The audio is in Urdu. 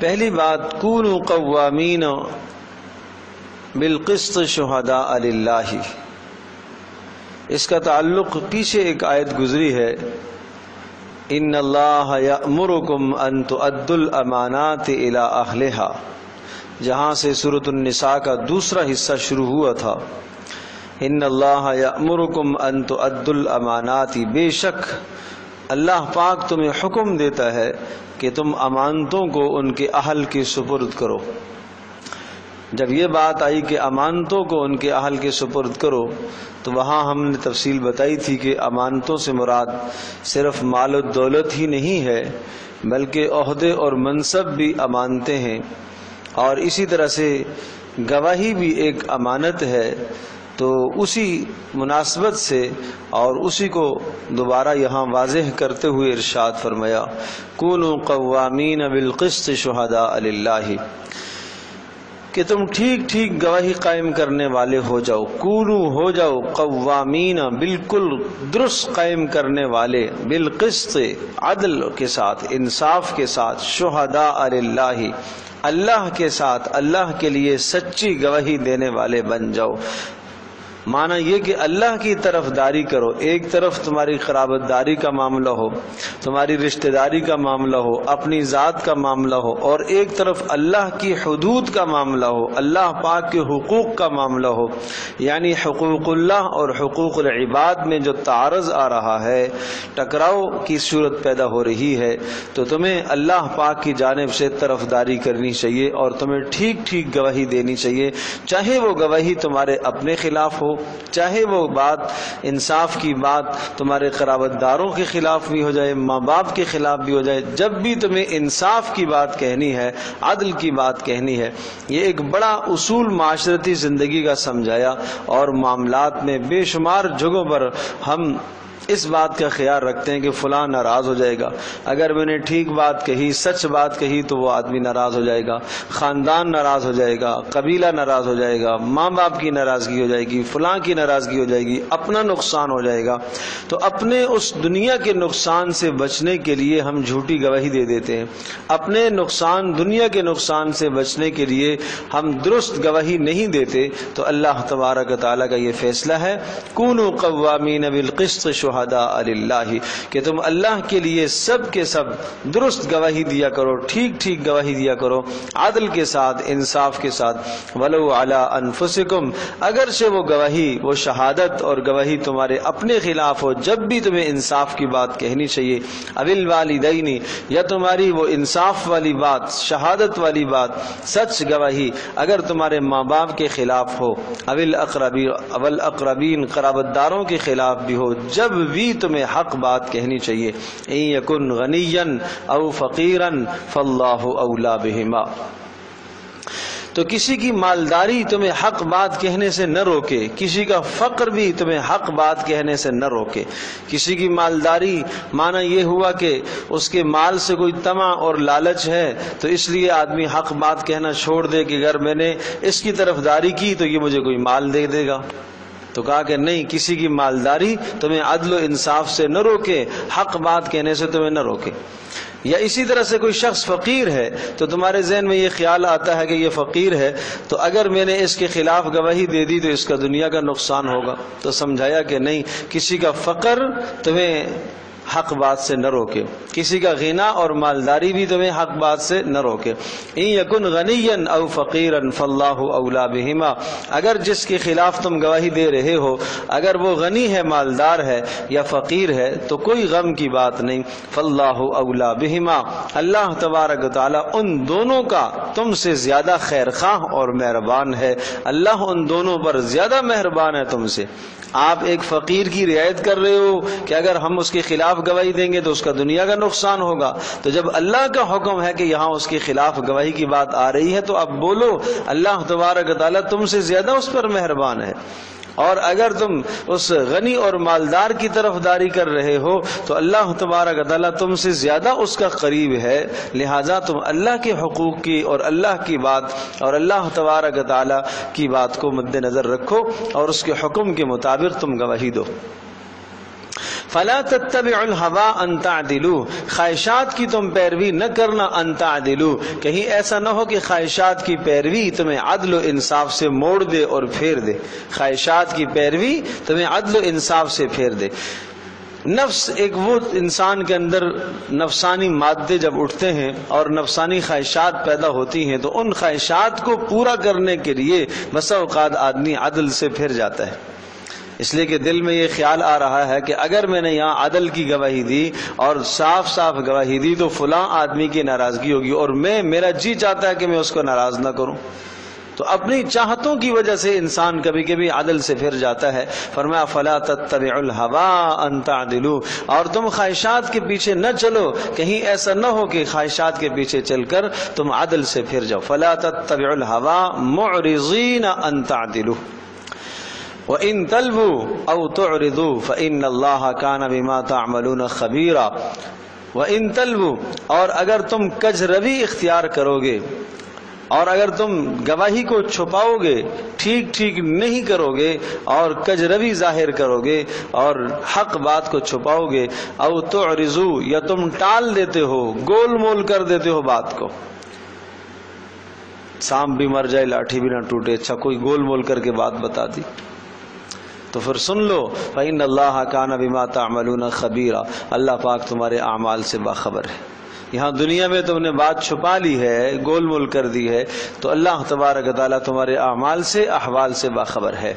پہلی بات کونوا قوامین بالقسط شہداء للہ، اس کا تعلق پیچھے ایک آیت گزری ہے، ان اللہ یأمرکم ان تؤدوا الامانات الی اہلہا، جہاں سے سورۃ النساء کا دوسرا حصہ شروع ہوا تھا۔ ان اللہ یأمرکم ان تؤدوا الامانات، بے شک اللہ پاک تمہیں حکم دیتا ہے کہ تم امانتوں کو ان کے اہل کے سپرد کرو۔ جب یہ بات آئی کہ امانتوں کو ان کے اہل کے سپرد کرو تو وہاں ہم نے تفصیل بتائی تھی کہ امانتوں سے مراد صرف مال و دولت ہی نہیں ہے، بلکہ عہدے اور منصب بھی امانتیں ہیں، اور اسی طرح سے گواہی بھی ایک امانت ہے۔ تو اسی مناسبت سے اور اسی کو دوبارہ یہاں واضح کرتے ہوئے ارشاد فرمایا کونوا قوامین بالقسط شہداء للہ، کہ تم ٹھیک ٹھیک گواہی قائم کرنے والے ہو جاؤ، کونو ہو جاؤ قوامین بالکل درست قائم کرنے والے، بالقسط عدل کے ساتھ، انصاف کے ساتھ، شہداء للہ اللہ کے ساتھ، اللہ کے لیے سچی گواہی دینے والے بن جاؤ۔ معنی یہ کہ اللہ کی طرف داری کرو، ایک طرف تمہاری قرابت داری کا معاملہ ہو، تمہاری رشتہ داری کا معاملہ ہو، اپنی ذات کا معاملہ ہو، اور ایک طرف اللہ کی حدود کا معاملہ ہو، اللہ پاک کے حقوق کا معاملہ ہو، یعنی حقوق اللہ اور حقوق العباد میں جو تعارض آ رہا ہے، ٹکراؤ کی صورت پیدا ہو رہی ہے، تو تمہیں اللہ پاک کی جانب سے طرف داری کرنی چاہیے اور تمہیں ٹھیک ٹھیک گواہی دینی چاہیے، چاہے وہ گواہی تمہارے اپنے خلاف ہو، چاہے وہ بات انصاف کی بات تمہارے قرابت داروں کے خلاف بھی ہو جائے، ماں باپ کے خلاف بھی ہو جائے، جب بھی تمہیں انصاف کی بات کہنی ہے، عدل کی بات کہنی ہے، یہ ایک بڑا اصول معاشرتی زندگی کا سمجھایا، اور معاملات میں بے شمار جگہوں پر ہم اس بات کا خیال رکھتے ہیں کہ فلاں ناراض ہو جائے گا، اگر میں نے ٹھیک بات کہی، سچ بات کہی تو وہ آدمی ناراض ہو جائے گا، خاندان ناراض ہو جائے گا، قبیلہ ناراض ہو جائے گا، ماں باپ کی ناراضگی ہو جائے گی، فلاں کی ناراضگی ہو جائے گی، اپنا نقصان ہو جائے گا۔ تو اپنے اس دنیا کے نقصان سے بچنے کے لیے ہم جھوٹی گواہی دے دیتے ہیں، اپنے نقصان، دنیا کے نقصان سے بچنے کے لیے ہم درست گواہی نہیں دیتے۔ تو اللہ تبارک و تعالیٰ کا یہ فیصلہ ہے کونوا قوامین بالقسط شہداء للہ، کہ تم اللہ کے لیے سب کے سب درست گواہی دیا کرو، ٹھیک ٹھیک گواہی دیا کرو، عدل کے ساتھ، انصاف کے ساتھ، ولو علی انفسکم، اگرچہ وہ گواہی، وہ شہادت اور گواہی تمہارے اپنے خلاف ہو، جب بھی تمہیں انصاف کی بات کہنی چاہیے، اوی الوالدین، یا تمہاری وہ انصاف والی بات، شہادت والی بات، سچ گواہی اگر تمہارے ماں باپ کے خلاف ہو، اوی الاقربین، قرابت داروں کے خلاف بھی ہو، جب بھی تمہیں حق بات کہنی چاہیے، ان یکن غنیا او فقیرا فاللہ اولی بہما، تو کسی کی مالداری تمہیں حق بات کہنے سے نہ روکے، کسی کا فقر بھی تمہیں حق بات کہنے سے نہ روکے۔ کسی کی مالداری معنی یہ ہوا کہ اس کے مال سے کوئی طمع اور لالچ ہے تو اس لیے آدمی حق بات کہنا چھوڑ دے کہ اگر میں نے اس کی طرفداری کی تو یہ مجھے کوئی مال دے دے گا۔ تو کہا کہ نہیں، کسی کی مالداری تمہیں عدل و انصاف سے نہ روکے، حق بات کہنے سے تمہیں نہ روکے۔ یا اسی طرح سے کوئی شخص فقیر ہے تو تمہارے ذہن میں یہ خیال آتا ہے کہ یہ فقیر ہے تو اگر میں نے اس کے خلاف گواہی دے دی تو اس کا دنیا کا نقصان ہوگا، تو سمجھایا کہ نہیں، کسی کا فقر تمہیں حق بات سے نہ روکے، کسی کا غنا اور مالداری بھی تمہیں حق بات سے نہ روکے۔ ان یکن غنیا او فقیرا فاللہ اولی بہما، اگر جس کے خلاف تم گواہی دے رہے ہو اگر وہ غنی ہے، مالدار ہے یا فقیر ہے تو کوئی غم کی بات نہیں، فاللہ اولی بہما، اللہ تبارک و تعالی ان دونوں کا تم سے زیادہ خیر خواہ اور مہربان ہے، اللہ ان دونوں پر زیادہ مہربان ہے تم سے۔ آپ ایک فقیر کی رعایت کر رہے ہو کہ اگر ہم اس کے خلاف گواہی دیں گے تو اس کا دنیا کا نقصان ہوگا، تو جب اللہ کا حکم ہے کہ یہاں اس کے خلاف گواہی کی بات آ رہی ہے تو اب بولو، اللہ تبارک و تعالیٰ تم سے زیادہ اس پر مہربان ہے۔ اور اگر تم اس غنی اور مالدار کی طرفداری کر رہے ہو تو اللہ تبارک و تعالیٰ تم سے زیادہ اس کا قریب ہے، لہٰذا تم اللہ کے حقوق کی اور اللہ کی بات اور اللہ تبارک و تعالیٰ کی بات کو مد نظر رکھو اور اس کے حکم کے مطابق تم گواہی دو۔ فلا تتبعوا الهوى ان تعدلوا، خواہشات کی تم پیروی نہ کرنا، ان تعدلوا، کہیں ایسا نہ ہو کہ خواہشات کی پیروی تمہیں عدل و انصاف سے موڑ دے اور پھیر دے، خواہشات کی پیروی تمہیں عدل و انصاف سے پھیر دے۔ نفس ایک وہ انسان کے اندر نفسانی مادے جب اٹھتے ہیں اور نفسانی خواہشات پیدا ہوتی ہیں تو ان خواہشات کو پورا کرنے کے لیے بسا اوقات آدمی عدل سے پھر جاتا ہے، اس لیے کہ دل میں یہ خیال آ رہا ہے کہ اگر میں نے یہاں عدل کی گواہی دی اور صاف صاف گواہی دی تو فلاں آدمی کی ناراضگی ہوگی، اور میرا جی چاہتا ہے کہ میں اس کو ناراض نہ کروں، تو اپنی چاہتوں کی وجہ سے انسان کبھی کبھی عدل سے پھر جاتا ہے۔ فرمایا فلا تتبعوا الهوى ان تعدلوا، اور تم خواہشات کے پیچھے نہ چلو، کہیں ایسا نہ ہو کہ خواہشات کے پیچھے چل کر تم عدل سے پھر جاؤ۔ فلا تتبعوا الهوى معرضین ان تعدلوا وَإِن تَلْوُوا أَوْ تُعْرِضُوا فَإِنَّ اللَّهَ كَانَ بِمَا تَعْمَلُونَ خَبِيرًا۔ وَإِن تَلْوُوا، اور اگر تم کجروی اختیار کرو گے، اور اگر تم گواہی کو چھپاؤ گے، ٹھیک ٹھیک نہیں کرو گے اور کجروی ظاہر کرو گے اور حق بات کو چھپاؤ گے، او تعرضوا، یا تم ٹال دیتے ہو، گول مول کر دیتے ہو بات کو، سانپ بھی مر جائے لاٹھی بھی نہ ٹوٹے، اچھا کوئی گول مول کر کے بات بتا دی، تو پھر سن لو فإن اللہ کان بما تعملون خبیرا، اللہ پاک تمہارے اعمال سے باخبر ہے۔ یہاں دنیا میں تم نے بات چھپا لی ہے، گول مول کر دی ہے، تو اللہ تبارک و تعالیٰ تمہارے اعمال سے، احوال سے باخبر ہے۔